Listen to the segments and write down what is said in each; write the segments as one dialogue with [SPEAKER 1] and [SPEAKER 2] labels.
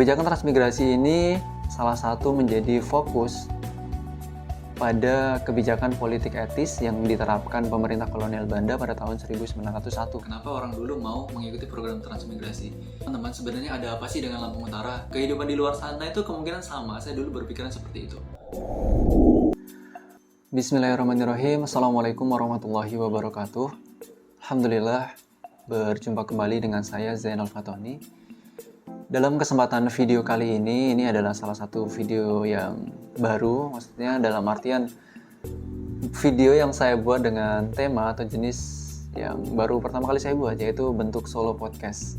[SPEAKER 1] Kebijakan transmigrasi ini salah satu menjadi fokus pada kebijakan politik etis yang diterapkan pemerintah kolonial Belanda pada tahun 1901.
[SPEAKER 2] Kenapa orang dulu mau mengikuti program transmigrasi? Teman-teman, sebenarnya ada apa sih dengan Lampung Utara? Kehidupan di luar sana itu kemungkinan sama. Saya dulu berpikiran seperti itu.
[SPEAKER 1] Bismillahirrahmanirrahim. Assalamualaikum warahmatullahi wabarakatuh. Alhamdulillah, berjumpa kembali dengan saya Zainal Fatoni. Dalam kesempatan video kali ini adalah salah satu video yang baru, maksudnya dalam artian video yang saya buat dengan tema atau jenis yang baru pertama kali saya buat, yaitu bentuk solo podcast.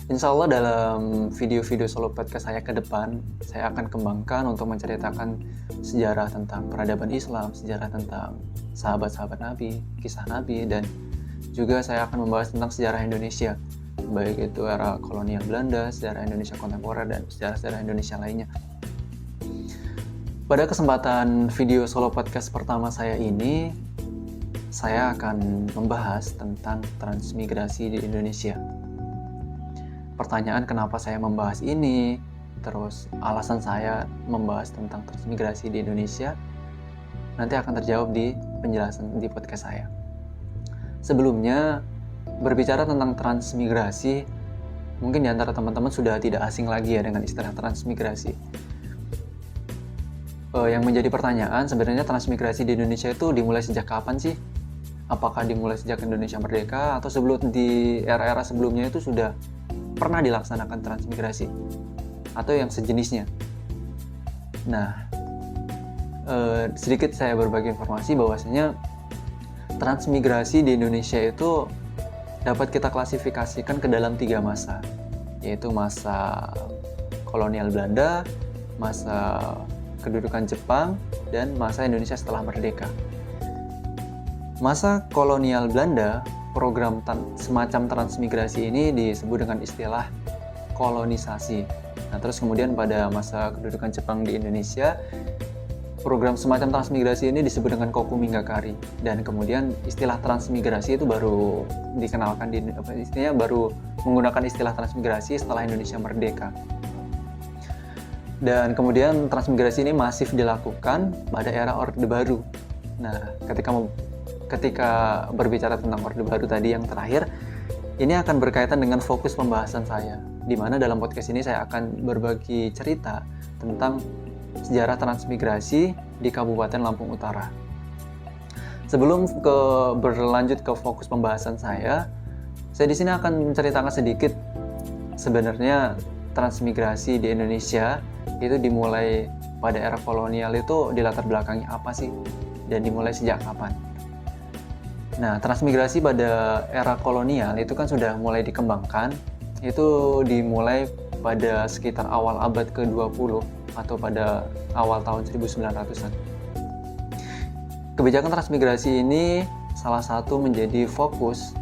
[SPEAKER 1] Insya Allah dalam video-video solo podcast saya ke depan, saya akan kembangkan untuk menceritakan sejarah tentang peradaban Islam, sejarah tentang sahabat-sahabat Nabi, kisah Nabi, dan juga saya akan membahas tentang sejarah Indonesia, baik itu era kolonial Belanda, sejarah Indonesia kontemporer, dan sejarah-sejarah Indonesia lainnya. Pada kesempatan video solo podcast pertama saya ini, saya akan membahas tentang transmigrasi di Indonesia. Pertanyaan kenapa saya membahas ini, terus alasan saya membahas tentang transmigrasi di Indonesia, nanti akan terjawab di penjelasan di podcast saya. Sebelumnya, berbicara tentang transmigrasi, mungkin di antara teman-teman sudah tidak asing lagi ya dengan istilah transmigrasi. Yang menjadi pertanyaan, sebenarnya transmigrasi di Indonesia itu dimulai sejak kapan sih? Apakah dimulai sejak Indonesia merdeka atau sebelum di era-era sebelumnya itu sudah pernah dilaksanakan transmigrasi atau yang sejenisnya? Nah, sedikit saya berbagi informasi bahwasanya transmigrasi di Indonesia itu dapat kita klasifikasikan ke dalam 3 masa, yaitu masa kolonial Belanda, masa kedudukan Jepang, dan masa Indonesia setelah merdeka. Masa kolonial Belanda, program semacam transmigrasi ini disebut dengan istilah kolonisasi. Nah, terus kemudian pada masa kedudukan Jepang di Indonesia, program semacam transmigrasi ini disebut dengan Kokumingakkari, dan kemudian istilah transmigrasi itu baru dikenalkan baru menggunakan istilah transmigrasi setelah Indonesia merdeka. Dan kemudian transmigrasi ini masif dilakukan pada era Orde Baru. Nah, ketika berbicara tentang Orde Baru tadi yang terakhir, ini akan berkaitan dengan fokus pembahasan saya, di mana dalam podcast ini saya akan berbagi cerita tentang sejarah transmigrasi di Kabupaten Lampung Utara. Sebelum berlanjut ke fokus pembahasan saya di sini akan menceritakan sedikit sebenarnya transmigrasi di Indonesia itu dimulai pada era kolonial itu di latar belakangnya apa sih dan dimulai sejak kapan. Nah, transmigrasi pada era kolonial itu kan sudah mulai dikembangkan, itu dimulai pada sekitar awal abad ke-20 atau pada awal tahun 1900-an. Kebijakan transmigrasi ini salah satu menjadi fokus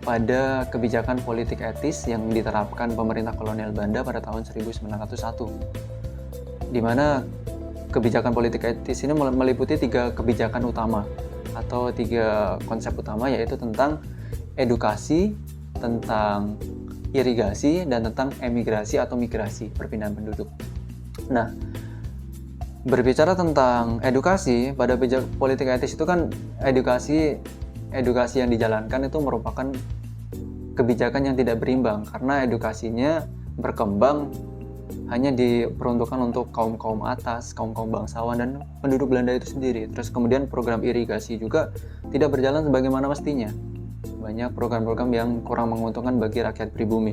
[SPEAKER 1] pada kebijakan politik etis yang diterapkan pemerintah kolonial Belanda pada tahun 1901, di mana kebijakan politik etis ini meliputi 3 kebijakan utama atau 3 konsep utama, yaitu tentang edukasi, tentang irigasi, dan tentang emigrasi atau migrasi, perpindahan penduduk. Nah, berbicara tentang edukasi, pada politik etis itu kan edukasi yang dijalankan itu merupakan kebijakan yang tidak berimbang, karena edukasinya berkembang hanya diperuntukkan untuk kaum-kaum atas, kaum-kaum bangsawan dan penduduk Belanda itu sendiri. Terus kemudian program irigasi juga tidak berjalan sebagaimana mestinya. Banyak program-program yang kurang menguntungkan bagi rakyat pribumi.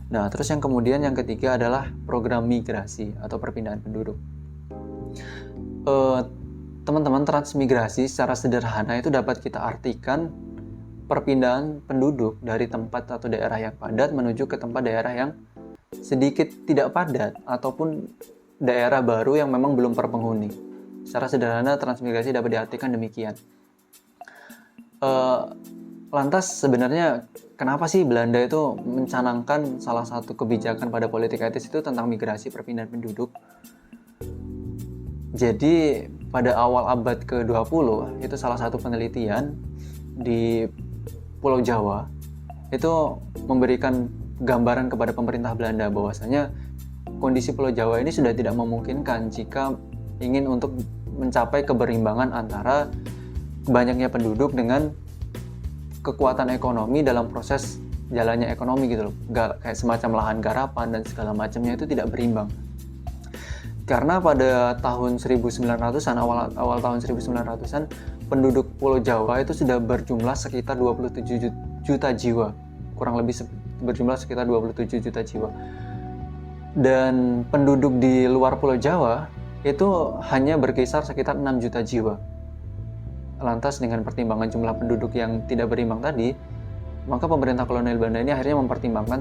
[SPEAKER 1] Nah, terus yang ketiga adalah program migrasi atau perpindahan penduduk. Teman-teman, transmigrasi secara sederhana itu dapat kita artikan perpindahan penduduk dari tempat atau daerah yang padat menuju ke tempat daerah yang sedikit tidak padat ataupun daerah baru yang memang belum berpenghuni. Secara sederhana transmigrasi dapat diartikan demikian. Lantas sebenarnya kenapa sih Belanda itu mencanangkan salah satu kebijakan pada politik etis itu tentang migrasi perpindahan penduduk? Jadi pada awal abad ke-20 itu salah satu penelitian di Pulau Jawa itu memberikan gambaran kepada pemerintah Belanda bahwasanya kondisi Pulau Jawa ini sudah tidak memungkinkan jika ingin untuk mencapai keberimbangan antara banyaknya penduduk dengan kekuatan ekonomi dalam proses jalannya ekonomi gitu loh. Kayak semacam lahan garapan dan segala macamnya itu tidak berimbang. Karena pada tahun 1900-an, awal tahun 1900-an, penduduk Pulau Jawa itu sudah berjumlah sekitar 27 juta jiwa. Kurang lebih berjumlah sekitar 27 juta jiwa. Dan penduduk di luar Pulau Jawa itu hanya berkisar sekitar 6 juta jiwa. Lantas dengan pertimbangan jumlah penduduk yang tidak berimbang tadi, maka pemerintah kolonial Belanda ini akhirnya mempertimbangkan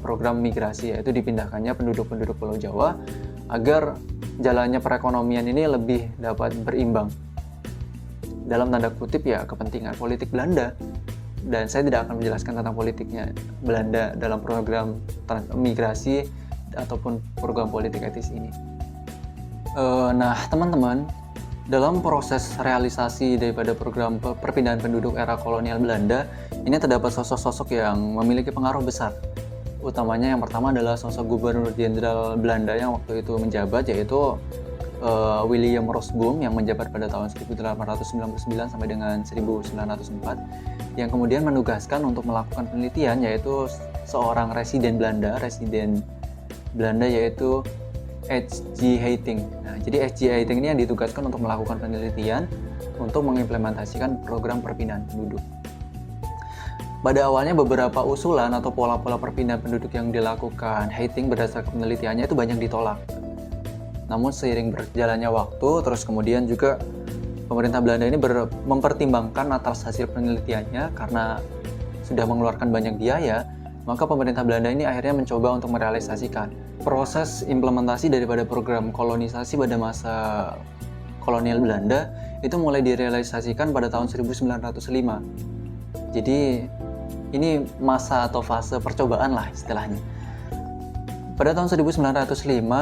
[SPEAKER 1] program migrasi, yaitu dipindahkannya penduduk-penduduk Pulau Jawa agar jalannya perekonomian ini lebih dapat berimbang. Dalam tanda kutip ya kepentingan politik Belanda. Dan saya tidak akan menjelaskan tentang politiknya Belanda dalam program migrasi ataupun program politik etis ini. Nah teman-teman, dalam proses realisasi daripada program perpindahan penduduk era kolonial Belanda, ini terdapat sosok-sosok yang memiliki pengaruh besar. Utamanya yang pertama adalah sosok Gubernur Jenderal Belanda yang waktu itu menjabat, yaitu William Rosboom yang menjabat pada tahun 1899 sampai dengan 1904, yang kemudian menugaskan untuk melakukan penelitian, yaitu seorang residen Belanda yaitu H.G. Heiting. Nah, jadi H.G. Heiting ini yang ditugaskan untuk melakukan penelitian untuk mengimplementasikan program perpindahan penduduk. Pada awalnya beberapa usulan atau pola-pola perpindahan penduduk yang dilakukan Heiting berdasarkan penelitiannya itu banyak ditolak. Namun seiring berjalannya waktu, terus kemudian juga pemerintah Belanda ini mempertimbangkan atas hasil penelitiannya karena sudah mengeluarkan banyak biaya, maka pemerintah Belanda ini akhirnya mencoba untuk merealisasikan proses implementasi daripada program kolonisasi pada masa kolonial Belanda itu mulai direalisasikan pada tahun 1905. Jadi ini masa atau fase percobaan lah istilahnya. Pada tahun 1905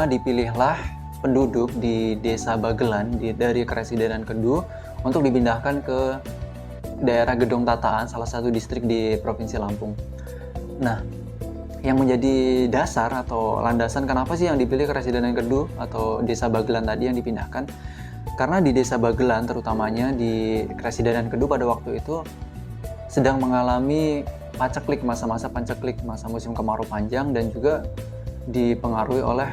[SPEAKER 1] dipilihlah penduduk di Desa Bagelan dari Keresidenan Kedu untuk dipindahkan ke daerah Gedong Tataan, salah satu distrik di Provinsi Lampung. Nah, yang menjadi dasar atau landasan kenapa sih yang dipilih Keresidenan Kedu atau Desa Bagelan tadi yang dipindahkan? Karena di Desa Bagelan, terutamanya di Keresidenan Kedu pada waktu itu sedang mengalami paceklik, masa-masa paceklik, masa musim kemarau panjang, dan juga dipengaruhi oleh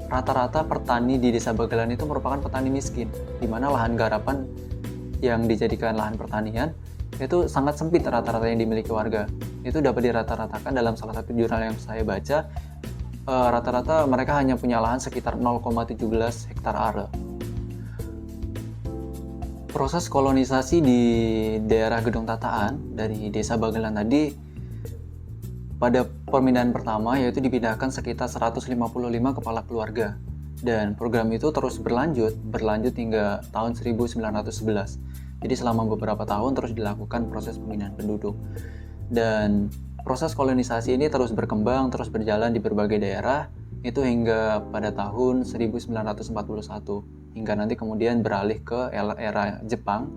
[SPEAKER 1] rata-rata petani di Desa Bagelan itu merupakan petani miskin, di mana lahan garapan yang dijadikan lahan pertanian itu sangat sempit rata-rata yang dimiliki warga. Itu dapat dirata-ratakan dalam salah satu jurnal yang saya baca, rata-rata mereka hanya punya lahan sekitar 0,17 hektar are. Proses kolonisasi di daerah Gedong Tataan dari Desa Bagelan tadi, pada pemindahan pertama yaitu dipindahkan sekitar 155 kepala keluarga, dan program itu terus berlanjut hingga tahun 1911. Jadi selama beberapa tahun terus dilakukan proses pemindahan penduduk, dan proses kolonisasi ini terus berkembang, terus berjalan di berbagai daerah itu hingga pada tahun 1941, hingga nanti kemudian beralih ke era Jepang,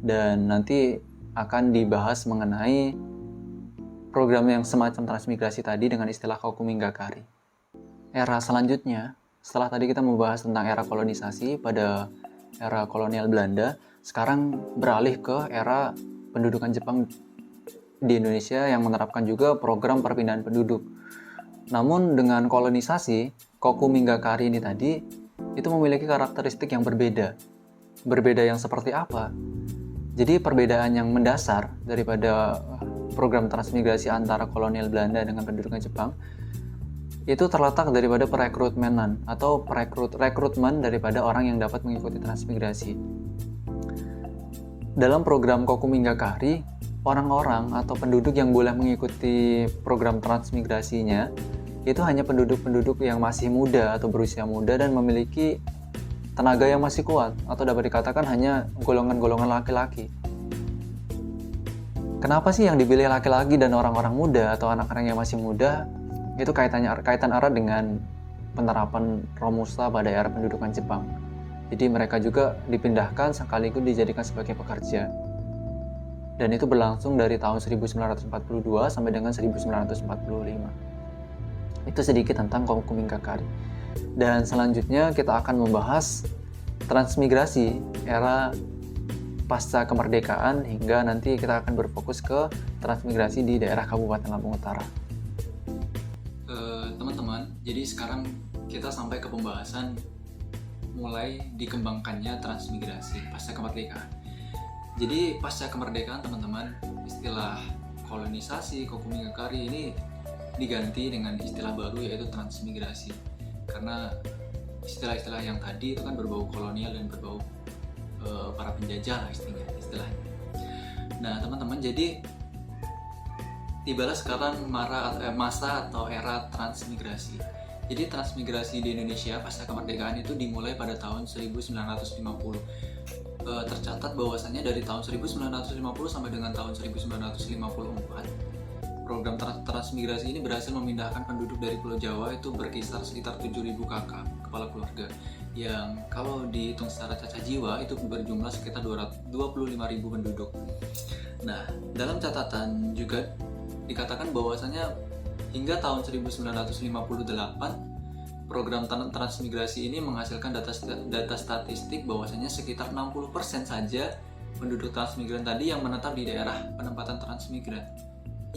[SPEAKER 1] dan nanti akan dibahas mengenai program yang semacam transmigrasi tadi dengan istilah Kokumingakkari. Era selanjutnya, setelah tadi kita membahas tentang era kolonisasi pada era kolonial Belanda, sekarang beralih ke era pendudukan Jepang di Indonesia yang menerapkan juga program perpindahan penduduk. Namun dengan kolonisasi, Kokumingakkari ini tadi itu memiliki karakteristik yang berbeda. Berbeda yang seperti apa? Jadi perbedaan yang mendasar daripada program transmigrasi antara kolonial Belanda dengan pendudukan Jepang itu terletak daripada perekrutmenan atau rekrutmen daripada orang yang dapat mengikuti transmigrasi. Dalam program Kokumingakkari, orang-orang atau penduduk yang boleh mengikuti program transmigrasinya itu hanya penduduk-penduduk yang masih muda atau berusia muda dan memiliki tenaga yang masih kuat, atau dapat dikatakan hanya golongan-golongan laki-laki. Kenapa sih yang dipilih laki-laki dan orang-orang muda atau anak-anak yang masih muda? Itu kaitan erat dengan penerapan Romusa pada era pendudukan Jepang. Jadi mereka juga dipindahkan sekaligus dijadikan sebagai pekerja. Dan itu berlangsung dari tahun 1942 sampai dengan 1945. Itu sedikit tentang kaum Kumingkakari. Dan selanjutnya kita akan membahas transmigrasi era pasca kemerdekaan hingga nanti kita akan berfokus ke transmigrasi di daerah Kabupaten Lampung Utara.
[SPEAKER 2] Teman-teman, jadi sekarang kita sampai ke pembahasan mulai dikembangkannya transmigrasi pasca kemerdekaan. Jadi pasca kemerdekaan teman-teman, istilah kolonisasi, Kumingkakari ini diganti dengan istilah baru yaitu transmigrasi. Karena istilah-istilah yang tadi itu kan berbau kolonial dan berbau para penjajah lah istilahnya. Nah teman-teman, jadi tibalah sekarang masa atau era transmigrasi. Jadi transmigrasi di Indonesia pasca kemerdekaan itu dimulai pada tahun 1950. Tercatat bahwasannya dari tahun 1950 sampai dengan tahun 1954 program transmigrasi ini berhasil memindahkan penduduk dari Pulau Jawa itu berkisar sekitar 7.000 kakak kepala keluarga, yang kalau dihitung secara cacah jiwa itu berjumlah sekitar 25.000 penduduk. Nah, dalam catatan juga dikatakan bahwasanya hingga tahun 1958 program transmigrasi ini menghasilkan data statistik bahwasanya sekitar 60% saja penduduk transmigran tadi yang menetap di daerah penempatan transmigran.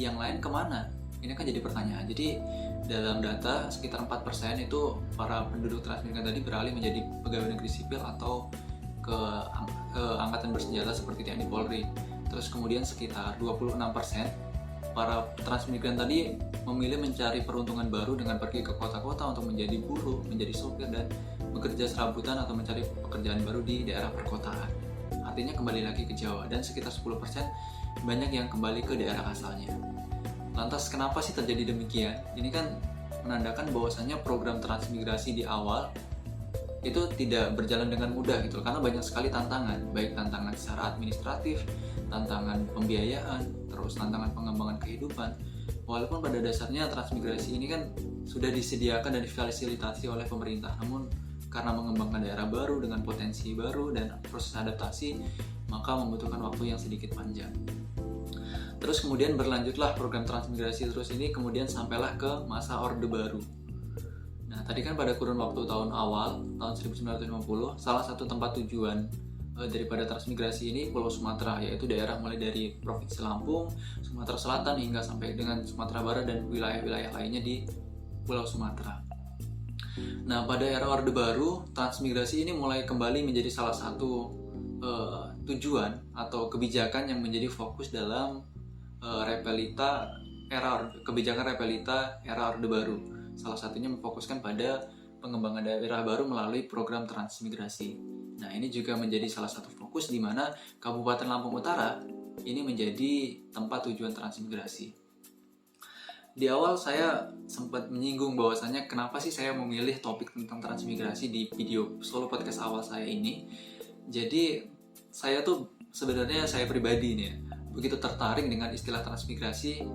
[SPEAKER 2] Yang lain kemana? Ini kan jadi pertanyaan. Jadi dalam data sekitar 4% itu para penduduk transmigran tadi beralih menjadi pegawai negeri sipil atau ke angkatan bersenjata seperti TNI Polri. Terus kemudian sekitar 26% para transmigran tadi memilih mencari peruntungan baru dengan pergi ke kota-kota untuk menjadi buruh, menjadi sopir, dan bekerja serabutan atau mencari pekerjaan baru di daerah perkotaan. Artinya kembali lagi ke Jawa, dan sekitar 10% banyak yang kembali ke daerah asalnya. Lantas kenapa sih terjadi demikian? Ini kan menandakan bahwasannya program transmigrasi di awal itu tidak berjalan dengan mudah gitu, karena banyak sekali tantangan, baik tantangan secara administratif, tantangan pembiayaan, terus tantangan pengembangan kehidupan. Walaupun pada dasarnya transmigrasi ini kan sudah disediakan dan difasilitasi oleh pemerintah, namun karena mengembangkan daerah baru dengan potensi baru dan proses adaptasi, maka membutuhkan waktu yang sedikit panjang. Terus kemudian berlanjutlah program transmigrasi terus ini, kemudian sampailah ke masa Orde Baru. Nah, tadi kan pada kurun waktu tahun awal, tahun 1950, salah satu tempat tujuan daripada transmigrasi ini Pulau Sumatera, yaitu daerah mulai dari Provinsi Lampung, Sumatera Selatan hingga sampai dengan Sumatera Barat dan wilayah-wilayah lainnya di Pulau Sumatera. Nah, pada era Orde Baru, transmigrasi ini mulai kembali menjadi salah satu tujuan atau kebijakan yang menjadi fokus dalam kebijakan repelita era Orde Baru. Salah satunya memfokuskan pada pengembangan daerah baru melalui program transmigrasi. Nah, ini juga menjadi salah satu fokus di mana Kabupaten Lampung Utara ini menjadi tempat tujuan transmigrasi. Di awal saya sempat menyinggung bahwasannya kenapa sih saya memilih topik tentang transmigrasi di video solo podcast awal saya ini. Jadi saya tuh sebenarnya saya pribadi nih ya, begitu tertarik dengan istilah transmigrasi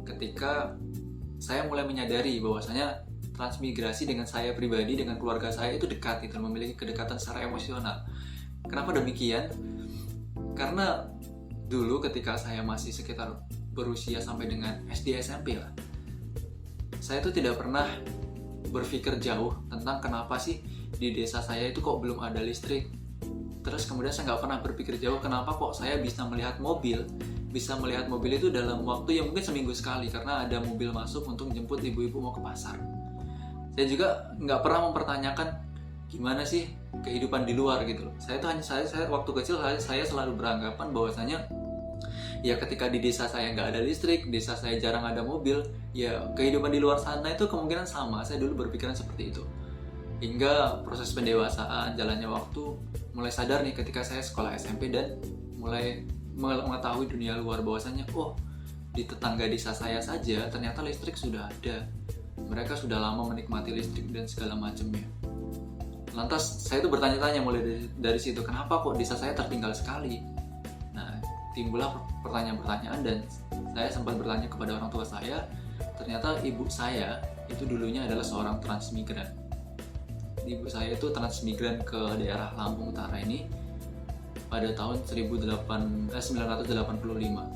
[SPEAKER 2] ketika saya mulai menyadari bahwasanya transmigrasi dengan saya pribadi, dengan keluarga saya itu dekat, itu memiliki kedekatan secara emosional. Kenapa demikian? Karena dulu ketika saya masih sekitar berusia sampai dengan SD SMP lah, saya tuh tidak pernah berpikir jauh tentang kenapa sih di desa saya itu kok belum ada listrik. Terus kemudian saya nggak pernah berpikir jauh kenapa kok saya bisa melihat mobil itu dalam waktu yang mungkin seminggu sekali, karena ada mobil masuk untuk menjemput ibu-ibu mau ke pasar. Saya juga nggak pernah mempertanyakan gimana sih kehidupan di luar gitu loh. Saya waktu kecil saya selalu beranggapan bahwasanya ya ketika di desa saya nggak ada listrik, desa saya jarang ada mobil, ya kehidupan di luar sana itu kemungkinan sama. Saya dulu berpikiran seperti itu. Hingga proses pendewasaan, jalannya waktu, mulai sadar nih ketika saya sekolah SMP dan mulai mengetahui dunia luar bahwasanya di tetangga desa saya saja ternyata listrik sudah ada. Mereka sudah lama menikmati listrik dan segala macamnya. Lantas saya tuh bertanya-tanya mulai dari situ, kenapa kok desa saya tertinggal sekali? Nah, timbullah pertanyaan-pertanyaan dan saya sempat bertanya kepada orang tua saya. Ternyata ibu saya itu dulunya adalah seorang transmigran. Ibu saya itu transmigran ke daerah Lampung Utara ini pada tahun 1985,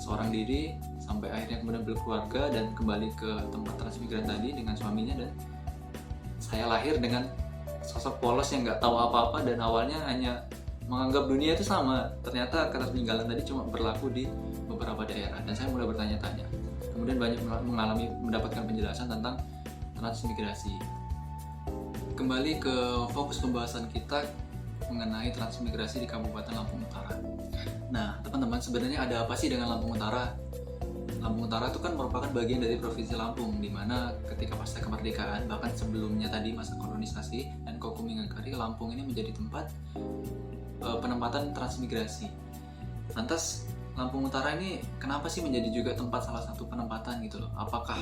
[SPEAKER 2] seorang diri sampai akhirnya kemudian berkeluarga dan kembali ke tempat transmigran tadi dengan suaminya, dan saya lahir dengan sosok polos yang nggak tahu apa-apa dan awalnya hanya menganggap dunia itu sama. Ternyata ketertinggalan tadi cuma berlaku di beberapa daerah, dan saya mulai bertanya-tanya. Kemudian banyak mendapatkan penjelasan tentang transmigrasi. Kembali ke fokus pembahasan kita mengenai transmigrasi di Kabupaten Lampung Utara. Nah, teman-teman, sebenarnya ada apa sih dengan Lampung Utara? Lampung Utara itu kan merupakan bagian dari Provinsi Lampung, di mana ketika pasca kemerdekaan, bahkan sebelumnya tadi masa kolonisasi dan Kokumingakari, Lampung ini menjadi tempat penempatan transmigrasi. Lantas Lampung Utara ini kenapa sih menjadi juga tempat salah satu penempatan gitu loh? Apakah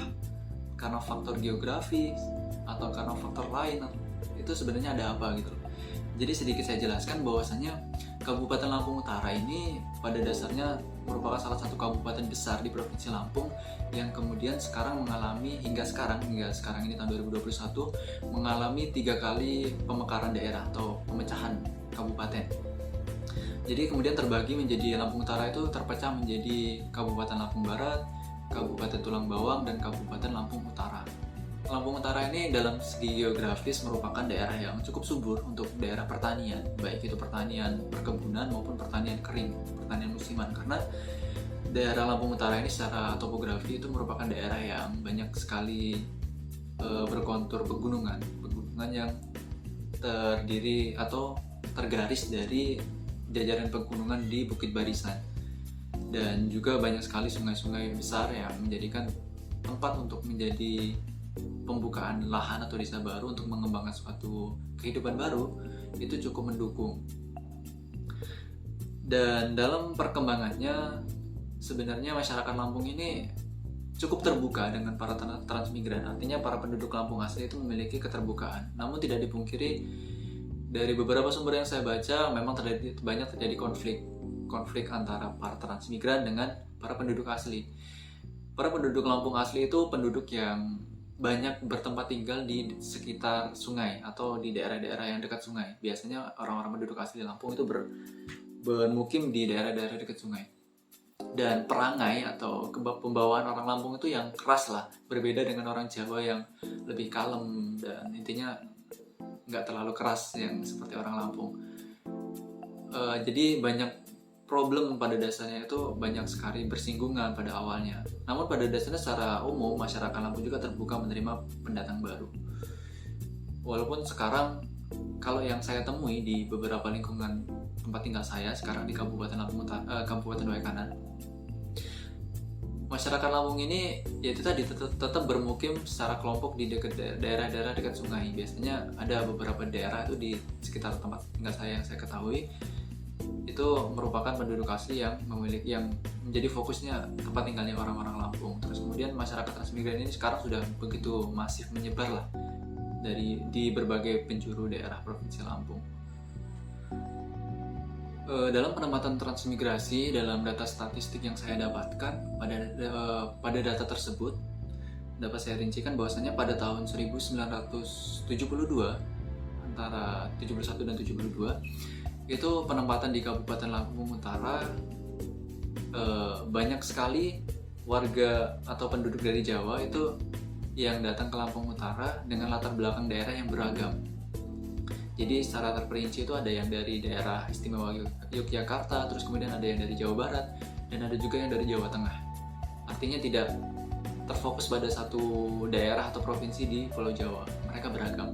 [SPEAKER 2] karena faktor geografis atau karena faktor lain? Itu sebenarnya ada apa gitu loh? Jadi sedikit saya jelaskan bahwasanya Kabupaten Lampung Utara ini pada dasarnya merupakan salah satu kabupaten besar di Provinsi Lampung yang kemudian hingga sekarang ini tahun 2021 mengalami 3 kali pemekaran daerah atau pemecahan kabupaten. Jadi kemudian terbagi menjadi Lampung Utara itu terpecah menjadi Kabupaten Lampung Barat, Kabupaten Tulang Bawang, dan Kabupaten Lampung Utara. Lampung Utara ini dalam segi geografis merupakan daerah yang cukup subur untuk daerah pertanian, baik itu pertanian perkebunan maupun pertanian kering, pertanian musiman, karena daerah Lampung Utara ini secara topografi itu merupakan daerah yang banyak sekali berkontur pegunungan yang terdiri atau tergaris dari jajaran pegunungan di Bukit Barisan, dan juga banyak sekali sungai-sungai besar yang menjadikan tempat untuk menjadi pembukaan lahan atau desa baru untuk mengembangkan suatu kehidupan baru itu cukup mendukung. Dan dalam perkembangannya sebenarnya masyarakat Lampung ini cukup terbuka dengan para transmigran, artinya para penduduk Lampung asli itu memiliki keterbukaan. Namun tidak dipungkiri dari beberapa sumber yang saya baca memang banyak terjadi konflik antara para transmigran dengan para penduduk asli. Para penduduk Lampung asli itu penduduk yang banyak bertempat tinggal di sekitar sungai atau di daerah-daerah yang dekat sungai. Biasanya orang-orang penduduk asli Lampung itu bermukim di daerah-daerah dekat sungai. Dan perangai atau pembawaan orang Lampung itu yang keras lah, berbeda dengan orang Jawa yang lebih kalem dan intinya nggak terlalu keras yang seperti orang Lampung. Jadi banyak problem pada dasarnya itu banyak sekali bersinggungan pada awalnya. Namun pada dasarnya secara umum masyarakat Lampung juga terbuka menerima pendatang baru. Walaupun sekarang kalau yang saya temui di beberapa lingkungan tempat tinggal saya sekarang di Kabupaten Lampung Kabupaten Waikanan, masyarakat Lampung ini yaitu tadi tetap bermukim secara kelompok di daerah-daerah dekat sungai. Biasanya ada beberapa daerah itu di sekitar tempat tinggal saya yang saya ketahui itu merupakan penduduk asli yang menjadi fokusnya tempat tinggalnya orang-orang Lampung. Terus kemudian masyarakat transmigran ini sekarang sudah begitu masif menyebar lah di berbagai penjuru daerah Provinsi Lampung. Dalam penempatan transmigrasi dalam data statistik yang saya dapatkan pada data tersebut dapat saya rincikan bahwasanya pada tahun 1972 antara 71 dan 72 itu penempatan di Kabupaten Lampung Utara banyak sekali warga atau penduduk dari Jawa itu yang datang ke Lampung Utara dengan latar belakang daerah yang beragam. Jadi secara terperinci itu ada yang dari daerah istimewa Yogyakarta, terus kemudian ada yang dari Jawa Barat, dan ada juga yang dari Jawa Tengah. Artinya tidak terfokus pada satu daerah atau provinsi di Pulau Jawa, mereka beragam.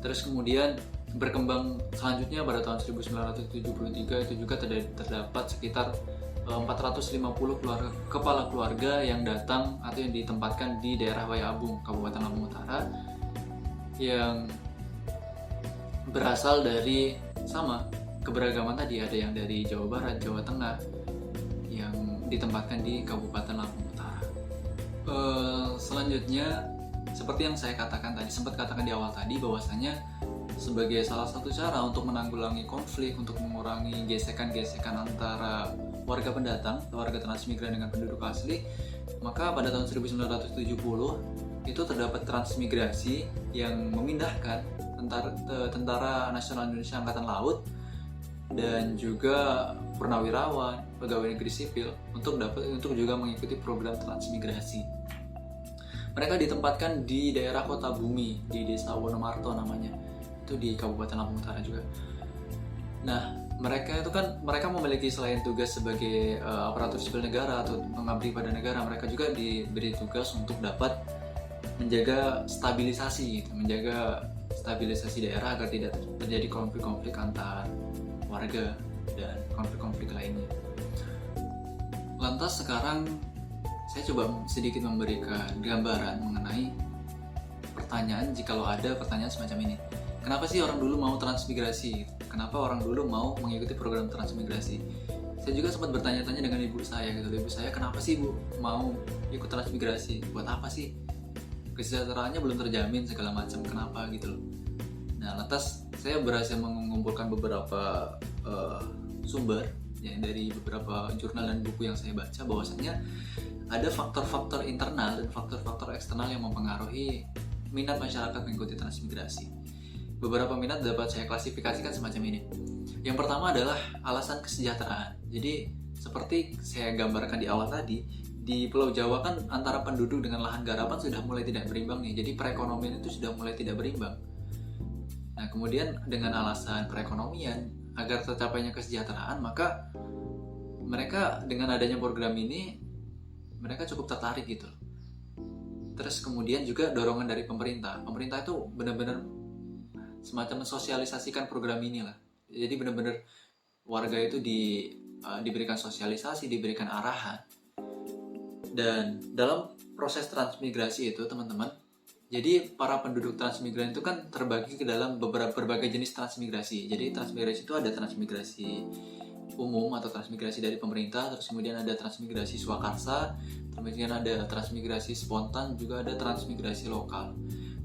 [SPEAKER 2] Terus kemudian berkembang selanjutnya pada tahun 1973 itu juga terdapat sekitar 450 kepala keluarga yang datang atau yang ditempatkan di daerah Wayabung, Kabupaten Lampung Utara, yang berasal dari keberagaman tadi, ada yang dari Jawa Barat, Jawa Tengah, yang ditempatkan di Kabupaten Lampung Utara. Selanjutnya, seperti yang saya sempat katakan di awal tadi, bahwasanya sebagai salah satu cara untuk menanggulangi konflik, untuk mengurangi gesekan-gesekan antara warga pendatang, warga transmigran dengan penduduk asli, maka pada tahun 1970 itu terdapat transmigrasi yang memindahkan Tentara Nasional Indonesia Angkatan Laut dan juga purnawirawan, pegawai negeri sipil untuk juga mengikuti program transmigrasi. Mereka ditempatkan di daerah Kota Bumi, di Desa Wonomarto namanya. Itu di Kabupaten Lampung Utara juga. Nah, mereka memiliki selain tugas sebagai aparatur sipil negara atau mengabdi pada negara, mereka juga diberi tugas untuk dapat menjaga stabilisasi daerah agar tidak terjadi konflik-konflik antar warga dan konflik-konflik lainnya. Lantas sekarang saya coba sedikit memberikan gambaran mengenai pertanyaan, jikalau ada pertanyaan semacam ini. Kenapa sih orang dulu mau transmigrasi? Kenapa orang dulu mau mengikuti program transmigrasi? Saya juga sempat bertanya-tanya dengan ibu saya gitu. Ibu saya, kenapa sih ibu mau ikut transmigrasi? Buat apa sih? Kesejahteraannya belum terjamin segala macam. Kenapa gitu loh? Nah, lantas saya berhasil mengumpulkan beberapa sumber ya, dari beberapa jurnal dan buku yang saya baca, bahwasanya ada faktor-faktor internal dan faktor-faktor eksternal yang mempengaruhi minat masyarakat mengikuti transmigrasi. Beberapa minat dapat saya klasifikasikan semacam ini. Yang pertama adalah alasan kesejahteraan. Jadi seperti saya gambarkan di awal tadi, di Pulau Jawa kan antara penduduk dengan lahan garapan sudah mulai tidak berimbang nih. Jadi perekonomian itu sudah mulai tidak berimbang. Nah, kemudian dengan alasan perekonomian agar tercapainya kesejahteraan, maka mereka dengan adanya program ini mereka cukup tertarik gitu. Terus kemudian juga dorongan dari pemerintah. Pemerintah itu benar-benar semacam mensosialisasikan program ini lah. Jadi benar-benar warga itu diberikan sosialisasi, diberikan arahan. Dan dalam proses transmigrasi itu teman-teman, jadi para penduduk transmigran itu kan terbagi ke dalam berbagai jenis transmigrasi. Jadi transmigrasi itu ada transmigrasi umum atau transmigrasi dari pemerintah, terus kemudian ada transmigrasi swakarsa, kemudian ada transmigrasi spontan, juga ada transmigrasi lokal.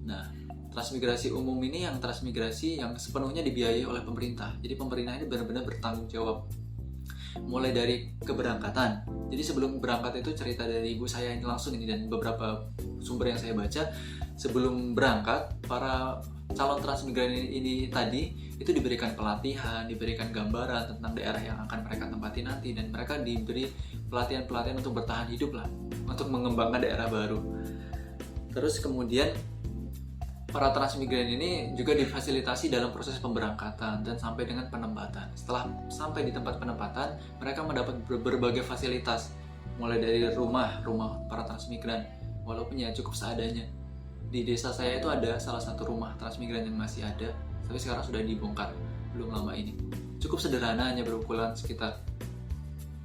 [SPEAKER 2] Nah, transmigrasi umum ini yang transmigrasi yang sepenuhnya dibiayai oleh pemerintah. Jadi pemerintah ini benar-benar bertanggung jawab mulai dari keberangkatan. Jadi sebelum berangkat itu cerita dari ibu saya ini langsung ini dan beberapa sumber yang saya baca, sebelum berangkat para calon transmigran ini tadi itu diberikan pelatihan, diberikan gambaran tentang daerah yang akan mereka tempati nanti, dan mereka diberi pelatihan-pelatihan untuk bertahan hidup lah, untuk mengembangkan daerah baru. Terus kemudian para transmigran ini juga difasilitasi dalam proses pemberangkatan dan sampai dengan penempatan. Setelah sampai di tempat penempatan, mereka mendapat berbagai fasilitas, mulai dari rumah para transmigran, walaupun ya cukup seadanya. Di desa saya itu ada salah satu rumah transmigran yang masih ada, tapi sekarang sudah dibongkar belum lama ini. Cukup sederhana, hanya berukuran sekitar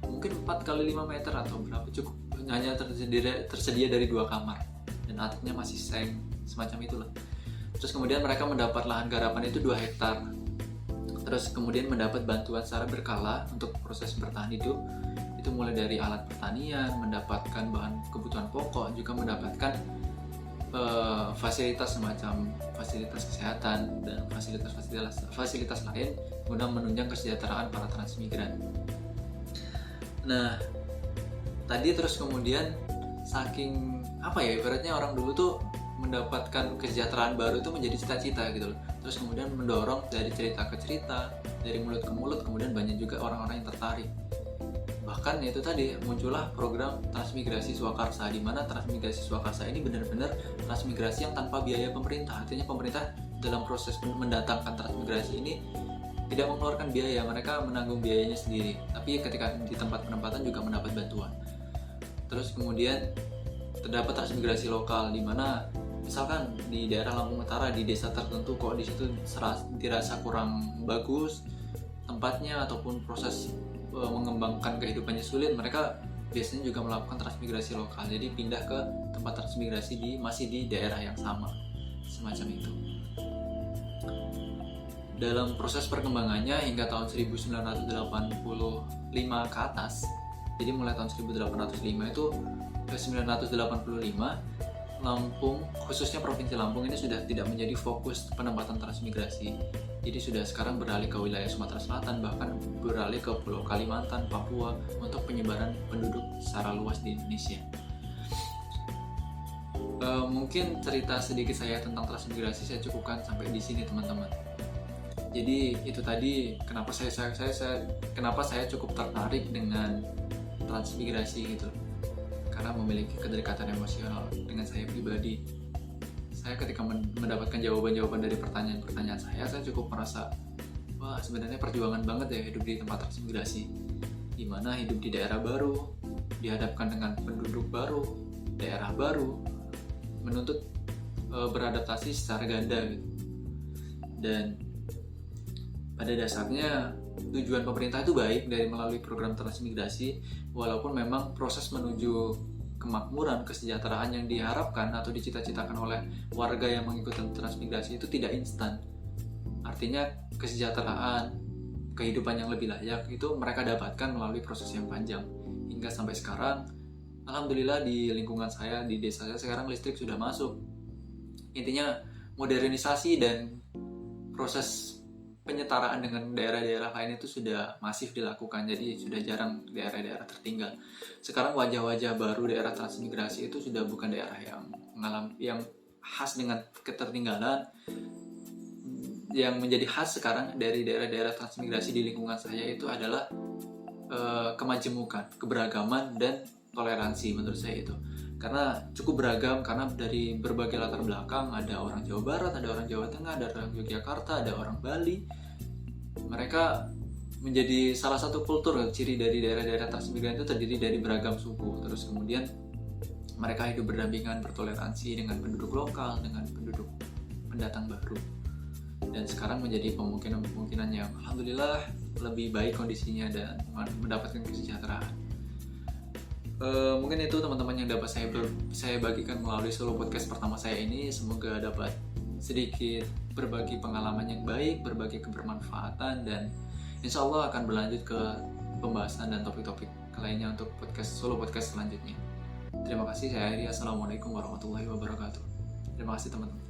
[SPEAKER 2] mungkin 4x5 meter atau berapa, cukup hanya tersedia dari 2 kamar dan atapnya masih seng semacam itulah. Terus kemudian mereka mendapat lahan garapan itu 2 hektar. Terus kemudian mendapat bantuan secara berkala untuk proses bertahan hidup. Itu mulai dari alat pertanian, mendapatkan bahan kebutuhan pokok, juga mendapatkan fasilitas semacam fasilitas kesehatan dan fasilitas lain guna menunjang kesejahteraan para transmigran. Nah, tadi terus kemudian saking ibaratnya orang dulu tuh mendapatkan kesejahteraan baru itu menjadi cita-cita gitu loh. Terus kemudian mendorong dari cerita ke cerita, dari mulut ke mulut, kemudian banyak juga orang-orang yang tertarik. Bahkan itu tadi muncullah program transmigrasi swakarsa, di mana transmigrasi swakarsa ini benar-benar transmigrasi yang tanpa biaya pemerintah. Artinya pemerintah dalam proses mendatangkan transmigrasi ini tidak mengeluarkan biaya, mereka menanggung biayanya sendiri. Tapi ketika di tempat penempatan juga mendapat bantuan. Terus kemudian terdapat transmigrasi lokal, di mana misalkan di daerah Lampung Utara, di desa tertentu kok di situ dirasa kurang bagus tempatnya ataupun proses mengembangkan kehidupannya sulit, mereka biasanya juga melakukan transmigrasi lokal. Jadi pindah ke tempat transmigrasi masih di daerah yang sama, semacam itu. Dalam proses perkembangannya hingga tahun 1985 ke atas, jadi mulai tahun 1805 itu ke 1985, Lampung, khususnya Provinsi Lampung ini sudah tidak menjadi fokus penempatan transmigrasi. Jadi sudah sekarang beralih ke wilayah Sumatera Selatan, bahkan beralih ke Pulau Kalimantan, Papua untuk penyebaran penduduk secara luas di Indonesia. Mungkin cerita sedikit saya tentang transmigrasi saya cukupkan sampai di sini teman-teman. Jadi itu tadi kenapa kenapa saya cukup tertarik dengan transmigrasi gitu, karena memiliki kedekatan emosional dengan saya pribadi. Saya ketika mendapatkan jawaban-jawaban dari pertanyaan-pertanyaan saya cukup merasa, wah sebenarnya perjuangan banget ya hidup di tempat transmigrasi, dimana hidup di daerah baru, dihadapkan dengan penduduk baru, daerah baru, menuntut beradaptasi secara ganda gitu. Dan pada dasarnya tujuan pemerintah itu baik dari melalui program transmigrasi, walaupun memang proses menuju kemakmuran, kesejahteraan yang diharapkan atau dicita-citakan oleh warga yang mengikuti transmigrasi itu tidak instan. Artinya kesejahteraan, kehidupan yang lebih layak itu mereka dapatkan melalui proses yang panjang. Hingga sampai sekarang, alhamdulillah di lingkungan saya, di desa saya sekarang listrik sudah masuk. Intinya modernisasi dan proses penyetaraan dengan daerah-daerah lain itu sudah masif dilakukan, jadi sudah jarang daerah-daerah tertinggal. Sekarang wajah-wajah baru daerah transmigrasi itu sudah bukan daerah yang khas dengan ketertinggalan. Yang menjadi khas sekarang dari daerah-daerah transmigrasi di lingkungan saya itu adalah kemajemukan, keberagaman, dan toleransi menurut saya itu. Karena cukup beragam, karena dari berbagai latar belakang, ada orang Jawa Barat, ada orang Jawa Tengah, ada orang Yogyakarta, ada orang Bali. Mereka menjadi salah satu kultur, ciri dari daerah-daerah transmigran itu terdiri dari beragam suku. Terus kemudian mereka hidup berdampingan, bertoleransi dengan penduduk lokal, dengan penduduk pendatang baru. Dan sekarang menjadi kemungkinan yang alhamdulillah lebih baik kondisinya dan mendapatkan kesejahteraan. Mungkin itu teman-teman yang dapat saya bagikan melalui solo podcast pertama saya ini. Semoga dapat sedikit berbagi pengalaman yang baik, berbagi kebermanfaatan, dan insya Allah akan berlanjut ke pembahasan dan topik-topik lainnya untuk solo podcast selanjutnya. Terima kasih, saya Ari. Assalamualaikum warahmatullahi wabarakatuh. Terima kasih teman-teman.